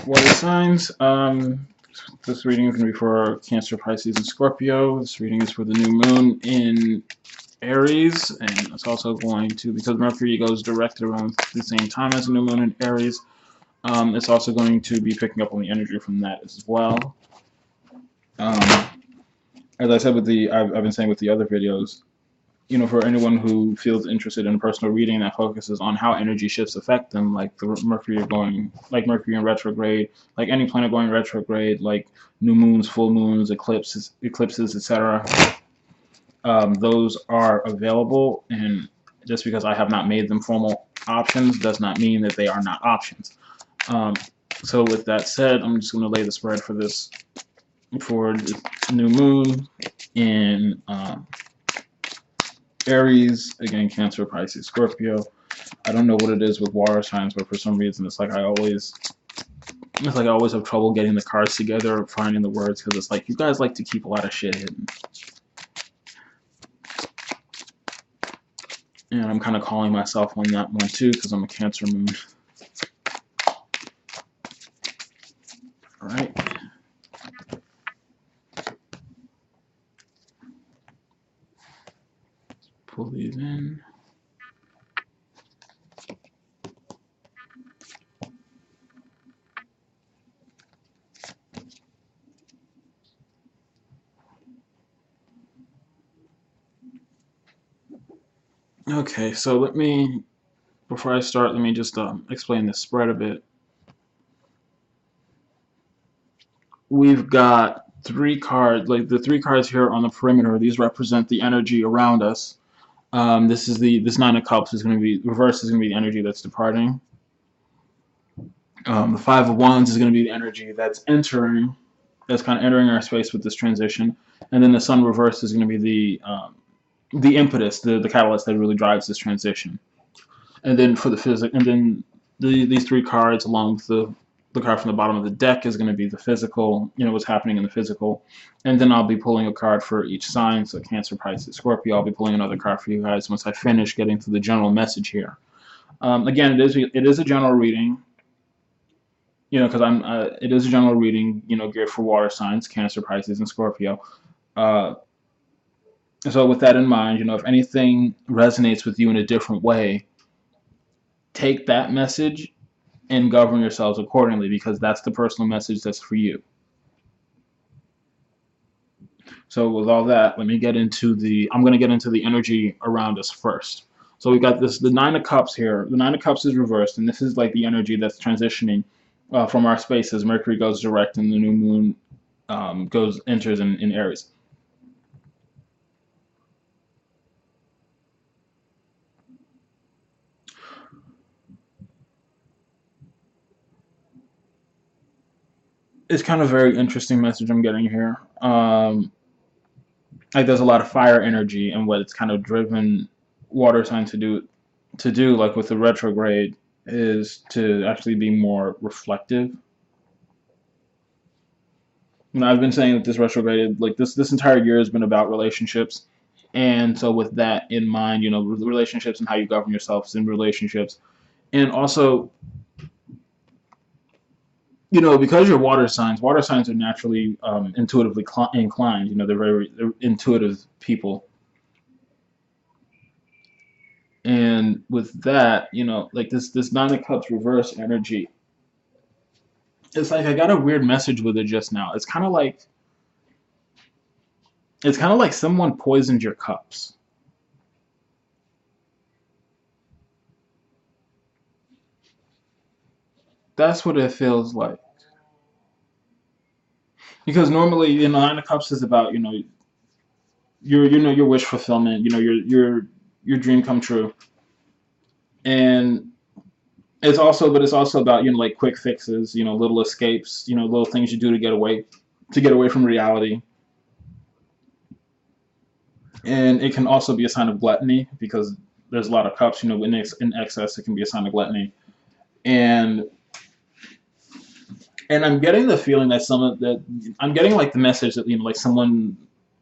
Water signs. This reading is going to be for Cancer, Pisces, and Scorpio. This reading is for the new moon in Aries, and it's also going to, because Mercury goes direct around the same time as the new moon in Aries, it's also going to be picking up on the energy from that as well. As I said with I've been saying with the other videos, you know, for anyone who feels interested in personal reading that focuses on how energy shifts affect them, like the Mercury in retrograde, like any planet going retrograde, like new moons, full moons, eclipses, etc. Those are available, and just because I have not made them formal options does not mean that they are not options. So with that said, I'm just going to lay the spread for this, for the new moon in Aries, again, Cancer, Pisces, Scorpio. I don't know what it is with water signs, but for some reason it's like I always have trouble getting the cards together, finding the words, because it's like you guys like to keep a lot of shit hidden. And I'm kind of calling myself on that one too, because I'm a Cancer moon. All right. Pull these in. Okay, so before I start, let me just explain the spread a bit. We've got three cards, like the three cards here on the perimeter. These represent the energy around us. This Nine of Cups is going to be reversed. Is going to be the energy that's departing. The Five of Wands is going to be the energy that's kind of entering our space with this transition. And then the Sun reversed is going to be the impetus, the catalyst that really drives this transition. And then for the these three cards, along with the card from the bottom of the deck, is going to be the physical, you know, what's happening in the physical. And then I'll be pulling a card for each sign. So Cancer, Pisces, Scorpio. I'll be pulling another card for you guys once I finish getting to the general message here. Again, it is a general reading, you know, because it is a general reading, you know, geared for water signs, Cancer, Pisces, and Scorpio. So with that in mind, you know, if anything resonates with you in a different way, take that message and govern yourselves accordingly, because that's the personal message that's for you. So with all that, let me get into I'm going to get into the energy around us first. So we got the Nine of Cups here. The Nine of Cups is reversed, and this is like the energy that's transitioning from our space as Mercury goes direct and the new moon enters in Aries. It's kind of a very interesting message I'm getting here. Like there's a lot of fire energy, and what it's kind of driven water signs to do, like with the retrograde, is to actually be more reflective. You know, I've been saying that this retrograde, like this entire year, has been about relationships, and so with that in mind, you know, relationships and how you govern yourselves in relationships, and also, you know, because you're water signs are naturally intuitively inclined. You know, they're intuitive people. And with that, you know, like this Nine of Cups reverse energy, it's like I got a weird message with it just now. It's kind of like someone poisoned your cups. That's what it feels like. Because normally, you know, Nine of Cups is about, you know, your wish fulfillment, you know, your dream come true. And it's also about, you know, like quick fixes, you know, little escapes, you know, little things you do to get away from reality. And it can also be a sign of gluttony, because there's a lot of cups, you know, in excess, it can be a sign of gluttony. And I'm getting the feeling that I'm getting like the message that, you know, like someone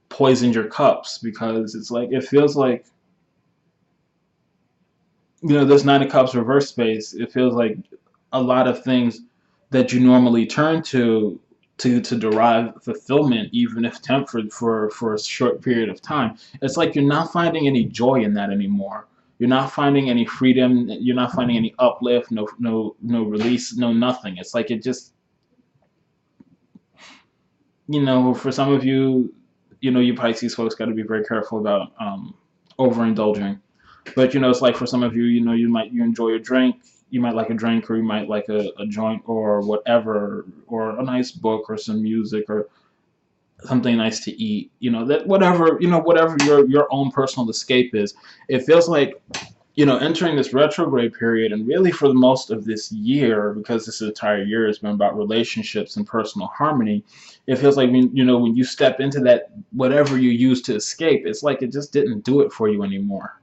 poisoned your cups, because it's like it feels like, you know, this Nine of Cups reverse space, it feels like a lot of things that you normally turn to derive fulfillment, even if for a short period of time. It's like you're not finding any joy in that anymore. You're not finding any freedom. You're not finding any uplift. No release. No nothing. It's like it just, for some of you, you Pisces folks got to be very careful about overindulging. But it's like for some of you, you enjoy a drink, you might like a drink, or you might like a joint or whatever, or a nice book or some music or something nice to eat. That whatever your own personal escape is. It feels like entering this retrograde period, and really for the most of this year, because this entire year has been about relationships and personal harmony. It feels like when you step into that, whatever you use to escape, it's like it just didn't do it for you anymore.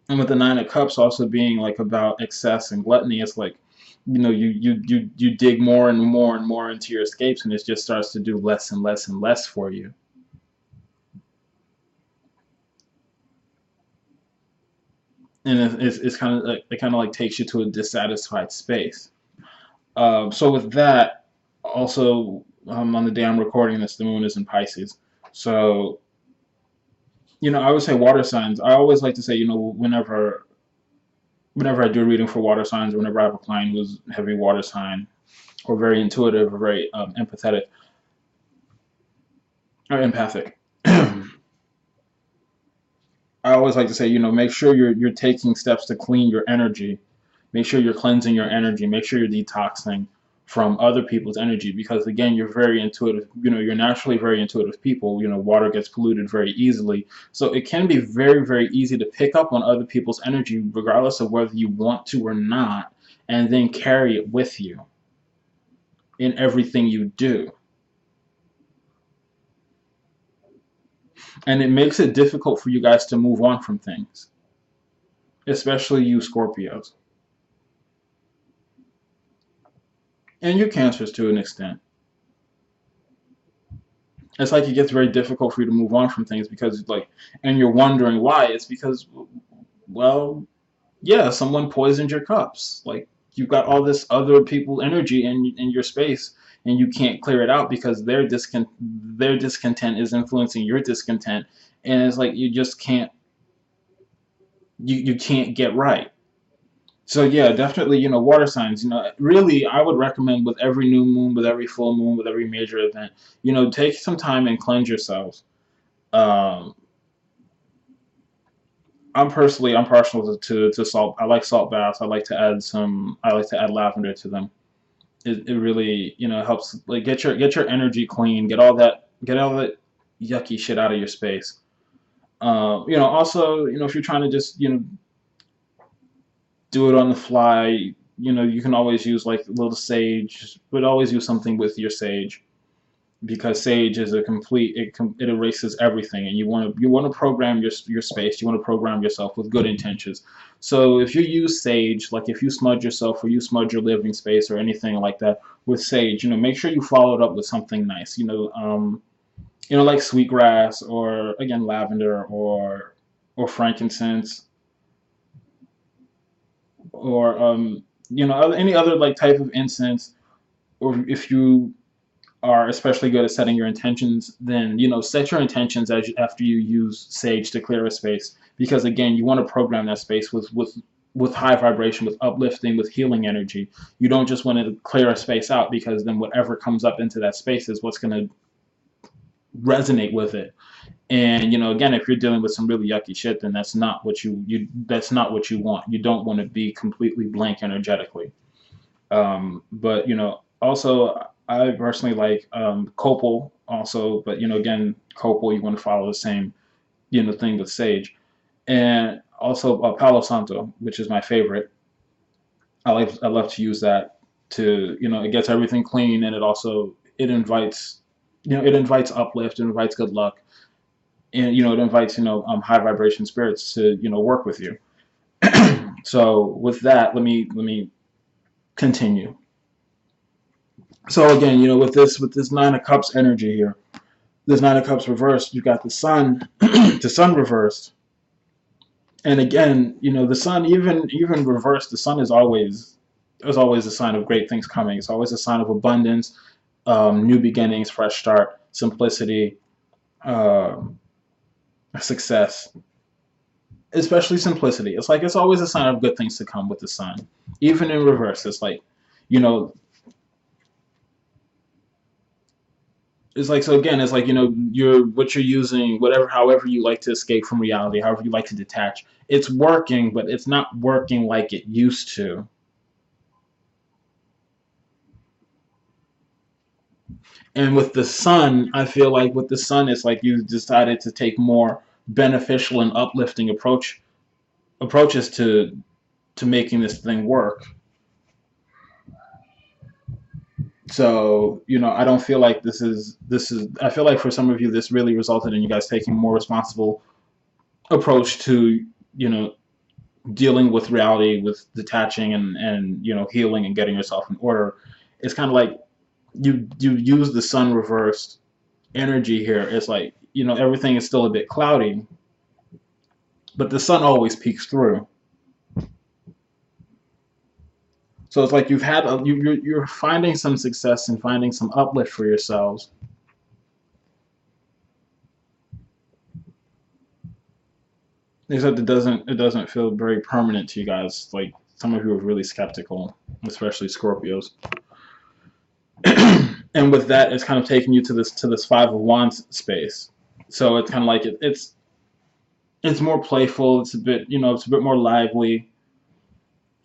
And with the Nine of Cups also being like about excess and gluttony, it's like you dig more and more and more into your escapes, and it just starts to do less and less and less for you. And it's kind of like, it kind of like takes you to a dissatisfied space. So with that, also on the day I'm recording this, the moon is in Pisces. So I would say water signs. I always like to say, whenever I do reading for water signs, or whenever I have a client who's heavy water sign, or very intuitive, or very empathetic or empathic, I always like to say, make sure you're taking steps to clean your energy. Make sure you're cleansing your energy. Make sure you're detoxing from other people's energy, because again, you're very intuitive. You're naturally very intuitive people. Water gets polluted very easily, so it can be very, very easy to pick up on other people's energy, regardless of whether you want to or not, and then carry it with you in everything you do. And it makes it difficult for you guys to move on from things, especially you Scorpios, and you Cancers to an extent. It's like it gets very difficult for you to move on from things, because and you're wondering why. It's because, well, yeah, someone poisoned your cups. Like, you've got all this other people energy in your space, and you can't clear it out because their discontent is influencing your discontent, and it's like you just can't get right. So yeah, definitely, water signs. Really, I would recommend with every new moon, with every full moon, with every major event, take some time and cleanse yourselves. Um, I'm partial to salt. I like salt baths. I like to add lavender to them. It really, helps, like, get your energy clean, get all that yucky shit out of your space. Also, if you're trying to just, do it on the fly, you can always use like a little sage, but always use something with your sage, because sage is a complete, it erases everything, and you want to program your space. You want to program yourself with good intentions. So if you use sage, like if you smudge yourself or you smudge your living space or anything like that with sage, make sure you follow it up with something nice. Like sweetgrass, or again lavender, or frankincense, or any other like type of incense. Or if you are especially good at setting your intentions, then set your intentions after you use sage to clear a space, because again, you want to program that space with high vibration, with uplifting, with healing energy. You don't just want to clear a space out, because then whatever comes up into that space is what's going to resonate with it. And again, if you're dealing with some really yucky shit, then that's not what that's not what you want. You don't want to be completely blank energetically. But also, I personally like copal also, but again, copal, you want to follow the same thing with sage, and also Palo Santo, which is my favorite. I love to use that to, it gets everything clean, and it invites, it invites uplift, it invites good luck, and it invites high vibration spirits to work with you. So with that, let me continue. So again, with this Nine of Cups energy here, this Nine of Cups reversed, you got the Sun, the Sun reversed, And again, the sun, even reversed, the sun is always a sign of great things coming. It's always a sign of abundance, new beginnings, fresh start, simplicity, uh, success, especially simplicity. It's like it's always a sign of good things to come with the sun. Even in reverse, it's like, you know, it's like, so again, it's like, you're using, whatever, however you like to escape from reality, however you like to detach. It's working, but it's not working like it used to. And with the sun, I feel like with the sun, it's like you decided to take more beneficial and uplifting approaches to making this thing work. So, I don't feel like this is I feel like for some of you this really resulted in you guys taking more responsible approach to, you know, dealing with reality, with detaching and healing and getting yourself in order. It's kind of like you use the sun reversed energy here. It's like, everything is still a bit cloudy, but the sun always peeks through. So it's like you're finding some success and finding some uplift for yourselves. Except it doesn't feel very permanent to you guys. Like some of you are really skeptical, especially Scorpios. And with that, it's kind of taking you to this Five of Wands space. So it's kind of like it's more playful. It's a bit more lively.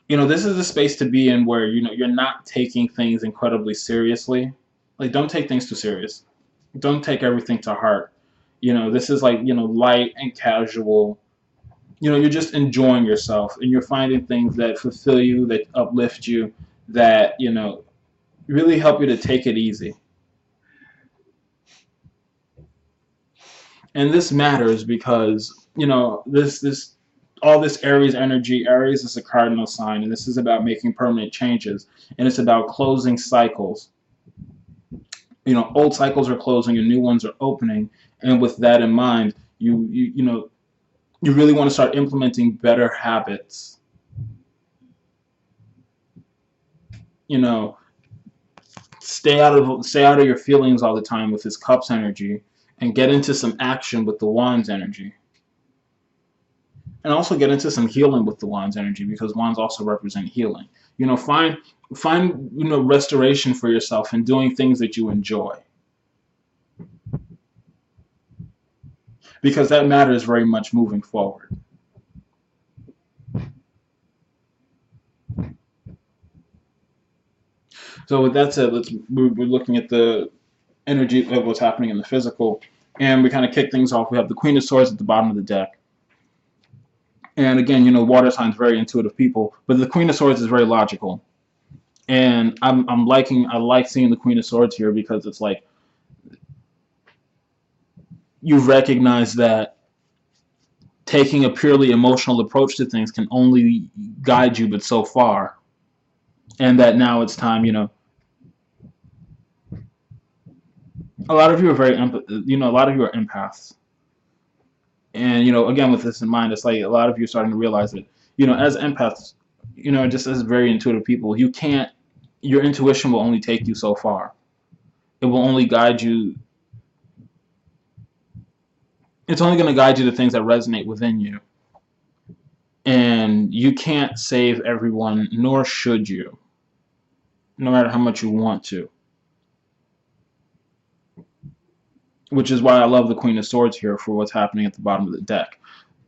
This is a space to be in where you're not taking things incredibly seriously. Like, don't take things too serious. Don't take everything to heart. This is like, light and casual. You're just enjoying yourself and you're finding things that fulfill you, that uplift you, that really help you to take it easy. And this matters because this all this Aries energy. Aries is a cardinal sign, and this is about making permanent changes, and it's about closing cycles. Old cycles are closing and new ones are opening. And with that in mind, you really want to start implementing better habits. You know, stay out of your feelings all the time with this Cups energy, and get into some action with the Wands energy. And also get into some healing with the Wands energy, because Wands also represent healing. Find restoration for yourself and doing things that you enjoy, because that matters very much moving forward. So with that said, we're looking at the energy of what's happening in the physical, and we kind of kick things off. We have the Queen of Swords at the bottom of the deck. And again, water signs, very intuitive people, but the Queen of Swords is very logical. And I like seeing the Queen of Swords here, because it's like you recognize that taking a purely emotional approach to things can only guide you but so far, and that now it's time. A lot of you are a lot of you are empaths, and again, with this in mind, it's like a lot of you are starting to realize that as empaths, just as very intuitive people, you can't your intuition will only take you so far. It will only guide you. It's only going to guide you to things that resonate within you. And you can't save everyone, nor should you, no matter how much you want to. Which is why I love the Queen of Swords here for what's happening at the bottom of the deck.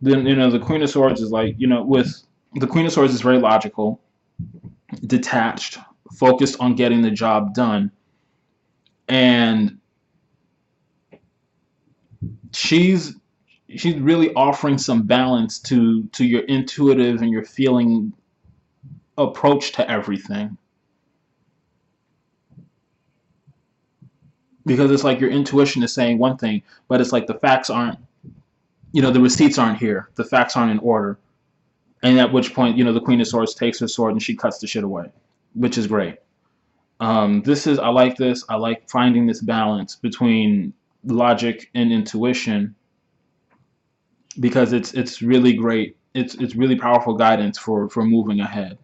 Then, the Queen of Swords is like, with the Queen of Swords is very logical, detached, focused on getting the job done. And she's really offering some balance to your intuitive and your feeling approach to everything, because it's like your intuition is saying one thing, but it's like the facts aren't, the receipts aren't here, the facts aren't in order. And at which point, the Queen of Swords takes her sword and she cuts the shit away, which is great. I like this. I like finding this balance between logic and intuition, because it's really great It's really powerful guidance for moving ahead.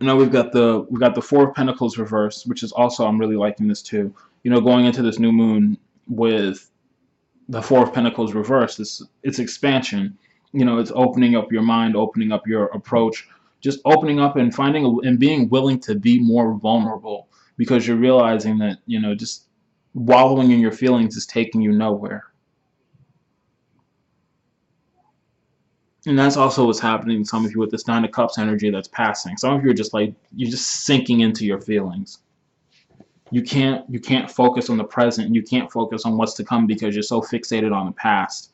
Now we've got the Four of Pentacles reversed, which is also, I'm really liking this too. Going into this new moon with the Four of Pentacles reversed, it's expansion. It's opening up your mind, opening up your approach, just opening up and and being willing to be more vulnerable, because you're realizing that just wallowing in your feelings is taking you nowhere. And that's also what's happening to some of you with this Nine of Cups energy that's passing. Some of you are just like, you're just sinking into your feelings. You can't focus on the present. You can't focus on what's to come because you're so fixated on the past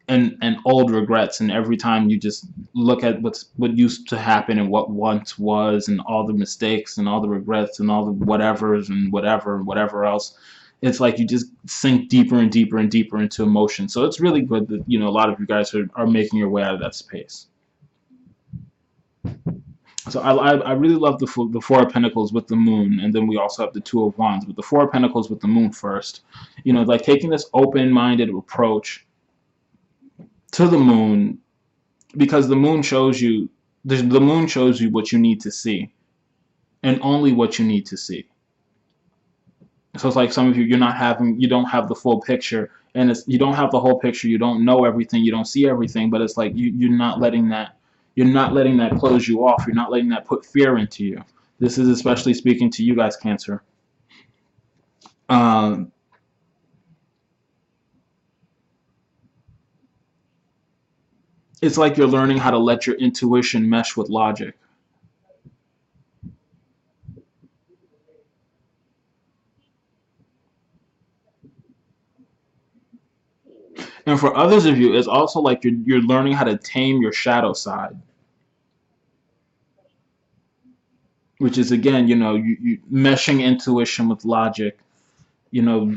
and old regrets. And every time you just look at what used to happen and what once was, and all the mistakes and all the regrets and all the whatevers and whatever else, it's like you just sink deeper and deeper and deeper into emotion. So it's really good that a lot of you guys are making your way out of that space. So I really love the Four of Pentacles with the Moon, and then we also have the Two of Wands. But the Four of Pentacles with the Moon first, like taking this open-minded approach to the Moon, because the Moon shows you what you need to see, and only what you need to see. So it's like some of you, you don't have the full picture, and you don't have the whole picture. You don't know everything. You don't see everything. But it's like you're not letting that. You're not letting that close you off. You're not letting that put fear into you. This is especially speaking to you guys, Cancer. Um, it's like you're learning how to let your intuition mesh with logic. And for others of you, it's also like you're learning how to tame your shadow side, which is, again, you meshing intuition with logic. You know,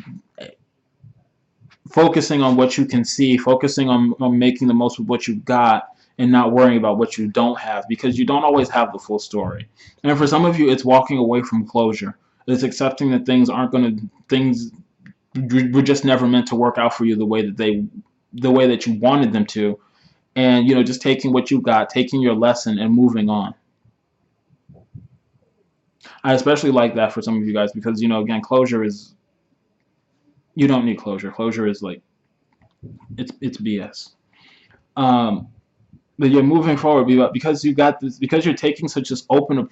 focusing on what you can see, focusing on making the most of what you've got, and not worrying about what you don't have, because you don't always have the full story. And for some of you, it's walking away from closure. It's accepting that things were just never meant to work out for you the way that you wanted them to, and just taking what you got, taking your lesson, and moving on. I especially like that for some of you guys because again, closure is, you don't need closure. Closure is like, it's BS. Um, but you're moving forward because you got this, because you're taking such an open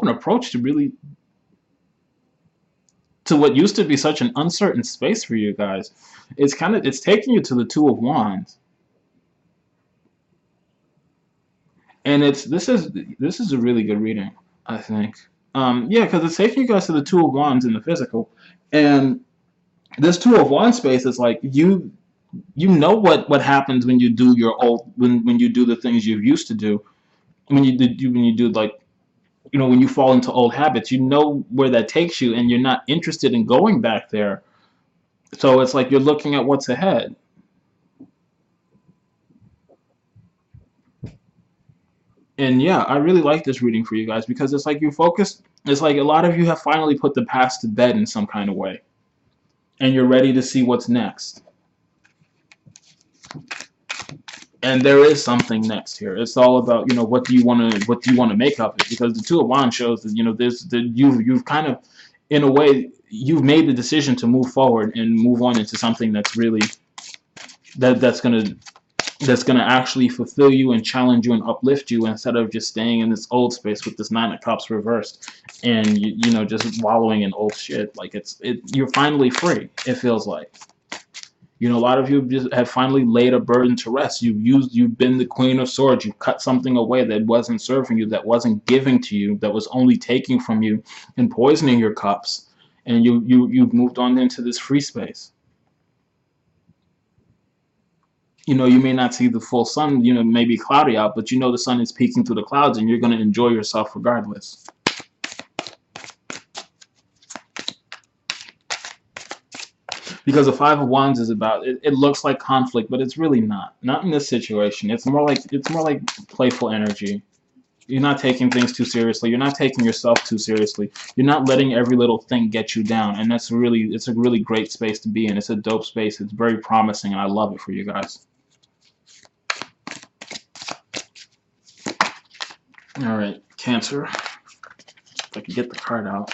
approach to what used to be such an uncertain space for you guys. It's taking you to the Two of Wands, and this is a really good reading, I think. Yeah, because it's taking you guys to the Two of Wands in the physical, and this Two of Wands space is like you know what happens when you do when you do the things you used to do, when you do, like, when you fall into old habits. You know where that takes you, and you're not interested in going back there. So it's like you're looking at what's ahead. And yeah, I really like this reading for you guys because it's like you focus. It's like a lot of you have finally put the past to bed in some kind of way, and you're ready to see what's next. And there is something next here. It's all about what do you want to make of it, because the Two of Wands shows that you've kind of, in a way, you've made the decision to move forward and move on into something that's really that's gonna actually fulfill you and challenge you and uplift you, instead of just staying in this old space with this Nine of Cups reversed, and just wallowing in old shit. Like you're finally free. It feels like. A lot of you just have finally laid a burden to rest. You've been the Queen of Swords. You've cut something away that wasn't serving you, that wasn't giving to you, that was only taking from you and poisoning your cups. And you've moved on into this free space. You may not see the full sun. It may be cloudy out, but the sun is peeking through the clouds, and you're going to enjoy yourself regardless. Because the Five of Wands is about, it looks like conflict, but it's really not in this situation. It's more like playful energy. You're not taking things too seriously. You're not taking yourself too seriously. You're not letting every little thing get you down. And it's a really great space to be in. It's a dope space. It's very promising, and I love it for you guys. All right, Cancer. If I could get the card out.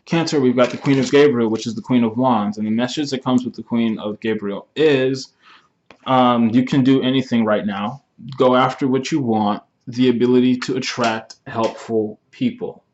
Cancer, we've got the Queen of Gabriel, which is the Queen of Wands. And the message that comes with the Queen of Gabriel is you can do anything right now. Go after what you want. The ability to attract helpful people.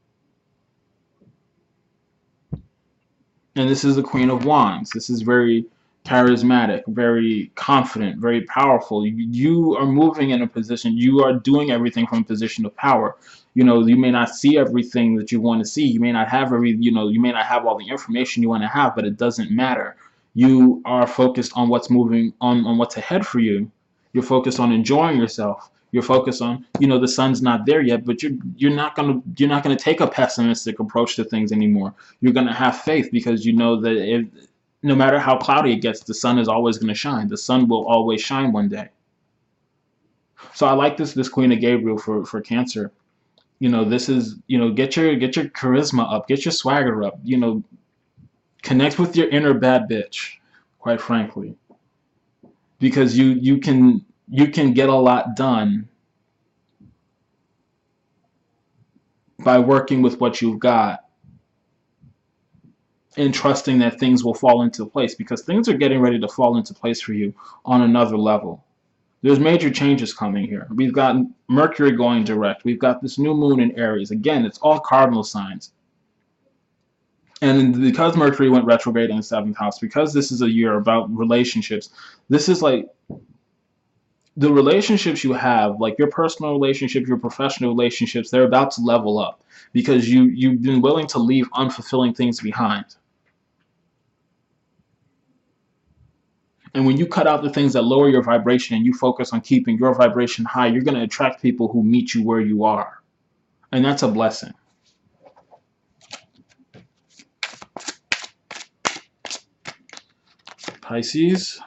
And this is the Queen of Wands. This is very charismatic, very confident, very powerful. You are moving in a position, you are doing everything from a position of power. You know, you may not see everything that you want to see. You may not have you may not have all the information you want to have, but it doesn't matter. You are focused on what's moving on what's ahead for you. You're focused on enjoying yourself. You're focused on, the sun's not there yet, but you're not gonna take a pessimistic approach to things anymore. You're gonna have faith because you know that no matter how cloudy it gets, the sun is always going to shine. The sun will always shine one day. So I like this Queen of Gabriel for Cancer. This is, get your charisma up, get your swagger up. Connect with your inner bad bitch, quite frankly, because you can get a lot done by working with what you've got and trusting that things will fall into place, because things are getting ready to fall into place for you on another level. There's major changes coming here. We've got Mercury going direct. We've got this new moon in Aries. Again, it's all cardinal signs. And because Mercury went retrograde in the 7th house, because this is a year about relationships, this is like the relationships you have, like your personal relationships, your professional relationships, they're about to level up because you've been willing to leave unfulfilling things behind. And when you cut out the things that lower your vibration and you focus on keeping your vibration high, you're going to attract people who meet you where you are. And that's a blessing. Pisces,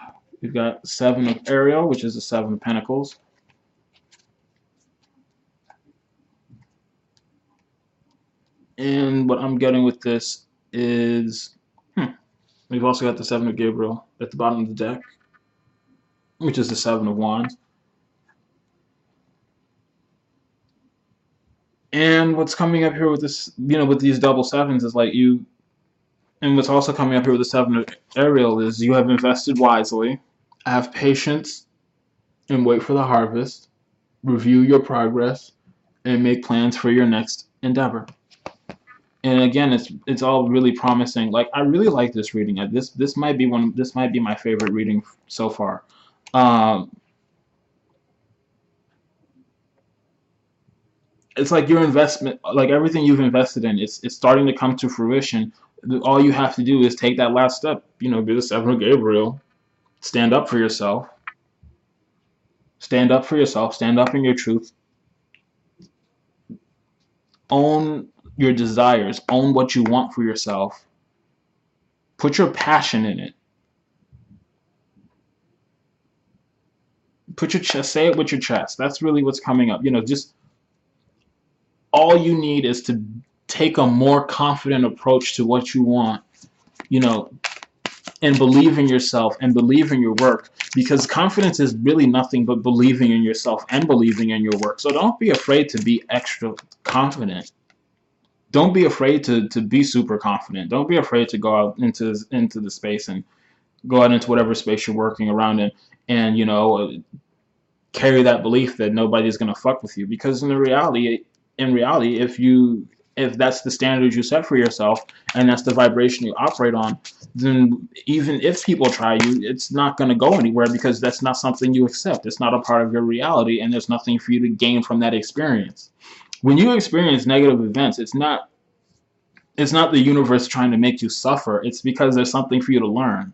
we've got 7 of Ariel, which is the 7 of Pentacles. And what I'm getting with this is, we've also got the 7 of Gabriel at the bottom of the deck, which is the 7 of Wands. And what's coming up here with this, with these double sevens is like and what's also coming up here with the 7 of Ariel is you have invested wisely, have patience, and wait for the harvest, review your progress, and make plans for your next endeavor. And again, it's all really promising. Like, I really like this reading. This might be my favorite reading so far. It's like your investment, like everything you've invested in, it's starting to come to fruition. All you have to do is take that last step. Be the 7 of Gabriel. Stand up for yourself. Stand up for yourself. Stand up in your truth. Own your desires. Own what you want for yourself. Put your passion in it. Put your chest. Say it with your chest. That's really what's coming up. Just all you need is to take a more confident approach to what you want. And believe in yourself and believe in your work, because confidence is really nothing but believing in yourself and believing in your work. So don't be afraid to be extra confident. Don't be afraid to be super confident. Don't be afraid to go out into the space and go out into whatever space you're working around in and carry that belief that nobody's going to fuck with you, because in reality, if that's the standard you set for yourself and that's the vibration you operate on, then even if people try you, it's not going to go anywhere, because that's not something you accept. It's not a part of your reality, and there's nothing for you to gain from that experience. When you experience negative events, it's not the universe trying to make you suffer. It's because there's something for you to learn.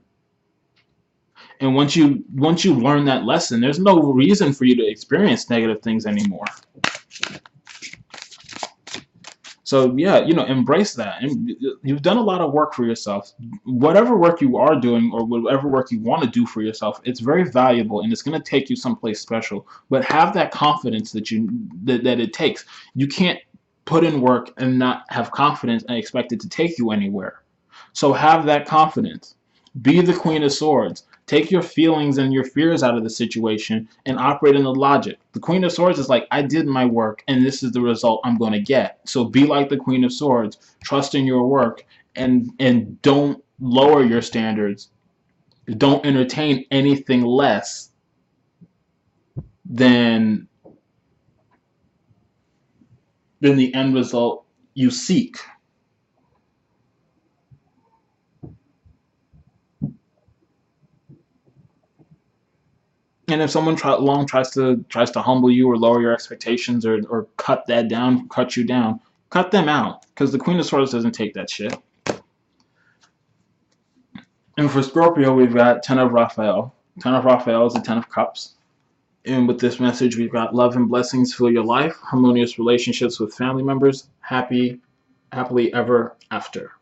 And once you learn that lesson, there's no reason for you to experience negative things anymore. So yeah, embrace that. And you've done a lot of work for yourself. Whatever work you are doing or whatever work you want to do for yourself, it's very valuable and it's going to take you someplace special. But have that confidence that it takes. You can't put in work and not have confidence and expect it to take you anywhere. So have that confidence. Be the Queen of Swords. Take your feelings and your fears out of the situation and operate in the logic. The Queen of Swords is like, I did my work and this is the result I'm going to get. So be like the Queen of Swords. Trust in your work and don't lower your standards. Don't entertain anything less than the end result you seek. And if someone tries to humble you or lower your expectations or cut you down, cut them out because the Queen of Swords doesn't take that shit. And for Scorpio, we've got Ten of Raphael. Ten of Raphael is the Ten of Cups. And with this message, we've got love and blessings fill your life, harmonious relationships with family members, happily ever after.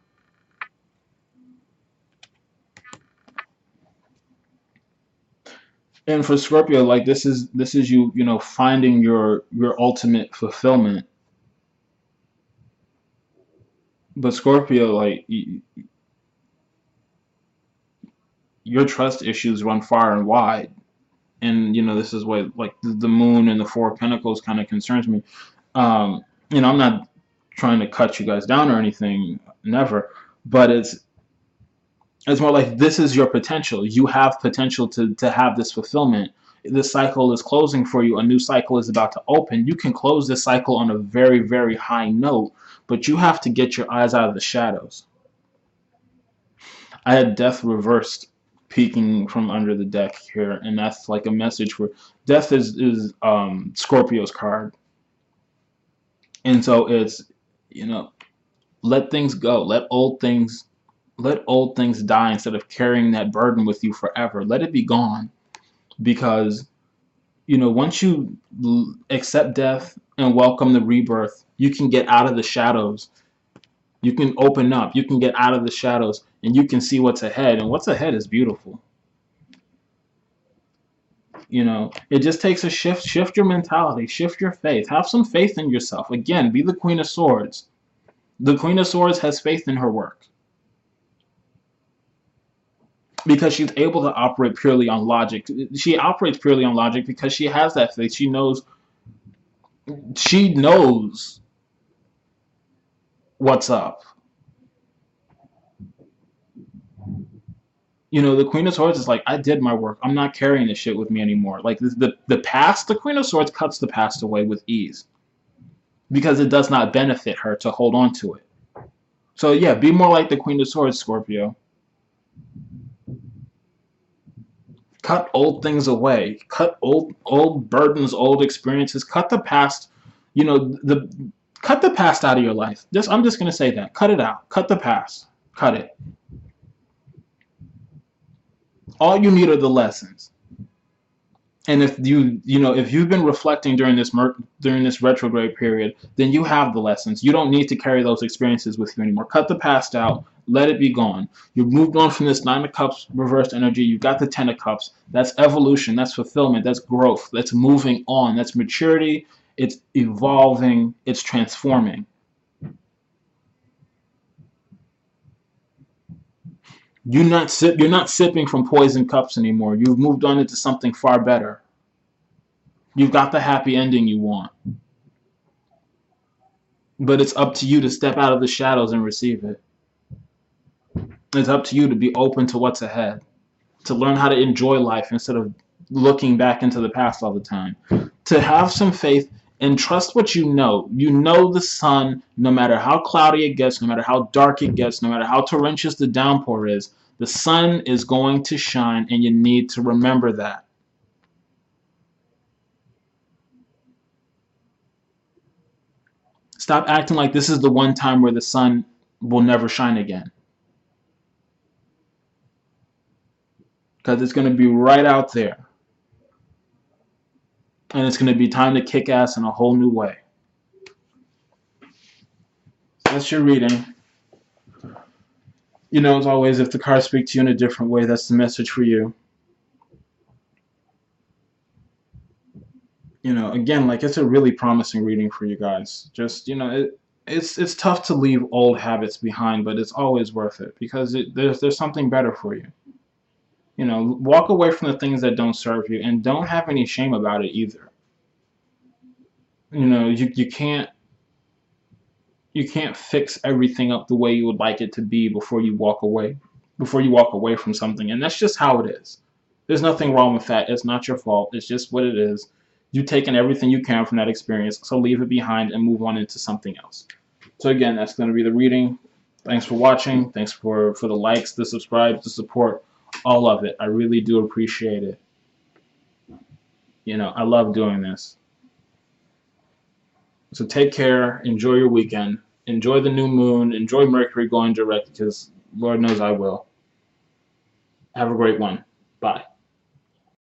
And for Scorpio, like this is you finding your ultimate fulfillment. But Scorpio, like your trust issues run far and wide. And this is what like the moon and the Four of Pentacles kind of concerns me. I'm not trying to cut you guys down or anything, never, but it's more like this is your potential. You have potential to have this fulfillment. This cycle is closing for you. A new cycle is about to open. You can close this cycle on a very, very high note, but you have to get your eyes out of the shadows. I had death reversed peeking from under the deck here, and that's like a message for death is Scorpio's card. And so it's let things go. Let old things die instead of carrying that burden with you forever. Let it be gone because once you accept death and welcome the rebirth, you can get out of the shadows. You can open up, you can get out of the shadows, and you can see what's ahead, and what's ahead is beautiful. It just takes a shift your mentality, shift your faith, have some faith in yourself. Again, be the Queen of Swords. The Queen of Swords has faith in her work because she's able to operate purely on logic. She operates purely on logic because she has that faith. She knows what's up. The Queen of Swords is like, I did my work. I'm not carrying this shit with me anymore. Like the past, the Queen of Swords cuts the past away with ease because it does not benefit her to hold on to it. So yeah, be more like the Queen of Swords, Scorpio. Cut old things away. Cut old burdens, old experiences. Cut the past. Cut the past out of your life. I'm just gonna say that. Cut it out. Cut the past. Cut it. All you need are the lessons. And if if you've been reflecting during this retrograde period, then you have the lessons. You don't need to carry those experiences with you anymore. Cut the past out. Let it be gone. You've moved on from this Nine of Cups reversed energy. You've got the Ten of Cups. That's evolution. That's fulfillment. That's growth. That's moving on. That's maturity. It's evolving. It's transforming. You're not sipping from poison cups anymore. You've moved on into something far better. You've got the happy ending you want. But it's up to you to step out of the shadows and receive it. It's up to you to be open to what's ahead, to learn how to enjoy life instead of looking back into the past all the time, to have some faith and trust what you know. You know the sun, no matter how cloudy it gets, no matter how dark it gets, no matter how torrentious the downpour is, the sun is going to shine, and you need to remember that. Stop acting like this is the one time where the sun will never shine again. Because it's going to be right out there. And it's going to be time to kick ass in a whole new way. That's your reading. You know, as always, if the cards speak to you in a different way, that's the message for you. You know, again, like it's a really promising reading for you guys. Just, you know, it's tough to leave old habits behind, but it's always worth it because there's something better for you. You know, walk away from the things that don't serve you and don't have any shame about it either. You know, you can't fix everything up the way you would like it to be before you walk away from something, and that's just how it is. There's nothing wrong with that. It's not your fault. It's just what it is. You've taken everything you can from that experience, so leave it behind and move on into something else. So again, that's going to be the reading. Thanks for watching. Thanks for the likes, the subscribes, the support, all of it. I really do appreciate it. You know, I love doing this. So take care. Enjoy your weekend. Enjoy the new moon. Enjoy Mercury going direct because Lord knows I will. Have a great one. Bye.